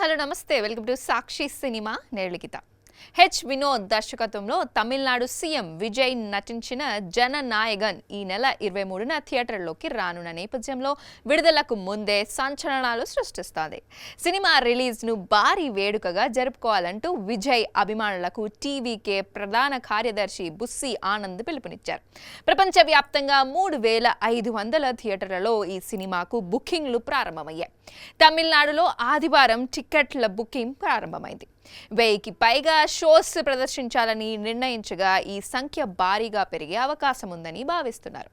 Hello నమస్తే welcome to Sakshi cinema నేర్లికిత వినోద్ దర్శకత్వంలో తమిళనాడు సీఎం విజయ్ నటించిన జననాయగన్ ఈ నెల 23న థియేటర్లోకి రానున్న నేపథ్యంలో విడుదలకు ముందే సంచలనాలు సృష్టిస్తోంది. సినిమా రిలీజ్ను భారీ వేడుకగా జరుపుకోవాలంటూ విజయ్ అభిమానులకు TVK ప్రధాన కార్యదర్శి బుస్సి ఆనంద్ పిలుపునిచ్చారు. ప్రపంచవ్యాప్తంగా 3500 థియేటర్లలో ఈ సినిమాకు బుకింగ్లు ప్రారంభమయ్యాయి. తమిళనాడులో ఆదివారం టికెట్ల బుకింగ్ ప్రారంభమైంది. 1000కి పైగా షోస్ ప్రదర్శించాలని నిర్ణయించగా ఈ సంఖ్య భారీగా పెరిగే అవకాశం ఉందని భావిస్తున్నారు.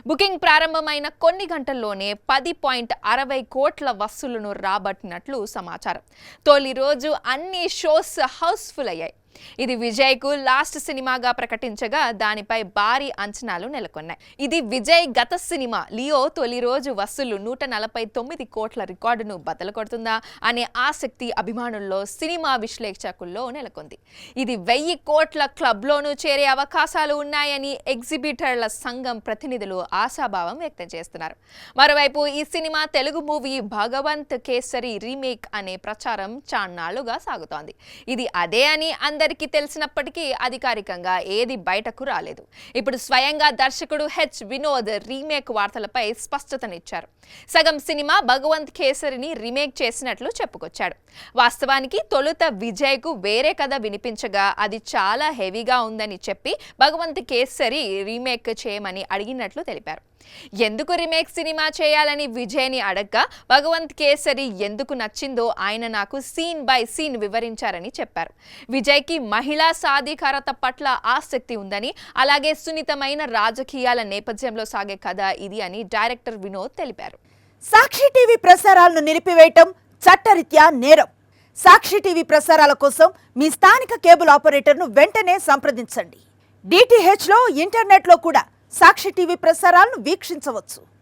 బుకింగ్ ప్రారంభమైన కొన్ని గంటల్లోనే 10.60 కోట్ల వసూళ్లను రాబట్టినట్లు సమాచారం. తొలి రోజు అన్ని షోస్ హౌస్ఫుల్ అయ్యాయి. ఇది విజయ్కు లాస్ట్ సినిమాగా ప్రకటించగా దానిపై భారీ అంచనాలు నెలకొన్నాయి. ఇది విజయ్ గత సినిమా లియో తొలి రోజు వసూళ్లు 149 కోట్ల రికార్డును బద్దలు కొడుతుందా అనే ఆసక్తి అభిమానుల్లో, సినిమా విశ్లేషకుల్లో నెలకొంది. ఇది 1000 కోట్ల క్లబ్లోనూ చేరే అవకాశాలు ఉన్నాయని ఎగ్జిబిటర్ల సంఘం ప్రతినిధులు ఆశాభావం వ్యక్తం చేస్తున్నారు. మరోవైపు ఈ cinema Telugu movie Bhagavanth Kesari remake అనే ప్రచారం చాన్నాళ్లుగా సాగుతోంది. ఇది అదే అని అందరికీ తెలిసినప్పటికీ అధికారికంగా ఏది బయటకు రాలేదు. ఇప్పుడు స్వయంగా దర్శకుడు వినోద్ రీమేక్ వార్తలపై స్పష్టతనిచ్చారు. సగం సినిమా భగవంత్ కేసరిని రీమేక్ చేసినట్లు చెప్పుకొచ్చాడు. వాస్తవానికి తొలుత విజయ్కు వేరే కథ వినిపించగా అది చాలా హెవీగా ఉందని చెప్పి భగవంత్ కేసరి రీమేక్ చేయమని అడిగినట్లు తెలిపారు. ఎందుకు రీమేక్ సినిమా చేయాలని విజయ్ని అడగ్గా భగవంత్ కేసరి ఎందుకు నచ్చిందో ఆయన నాకు సీన్ బై సీన్ వివరించారని చెప్పారు. విజయ్కి మహిళా సాధికారత పట్ల ఆసక్తి ఉందని, అలాగే సున్నితమైన రాజకీయాల నేపథ్యంలో సాగే కథ ఇది అని డైరెక్టర్ వినోద్ తెలిపారు. సాక్షి టీవీ ప్రసారాలను నిలిపివేయటం చట్టరీత్యా నేరం. సాక్షి టీవీ ప్రసారాల కోసం మీ స్థానిక కేబుల్ ఆపరేటర్ను వెంటనే సంప్రదించండి. DTHలో ఇంటర్నెట్లో కూడా సాక్షి టీవీ ప్రసారాలను వీక్షించవచ్చు.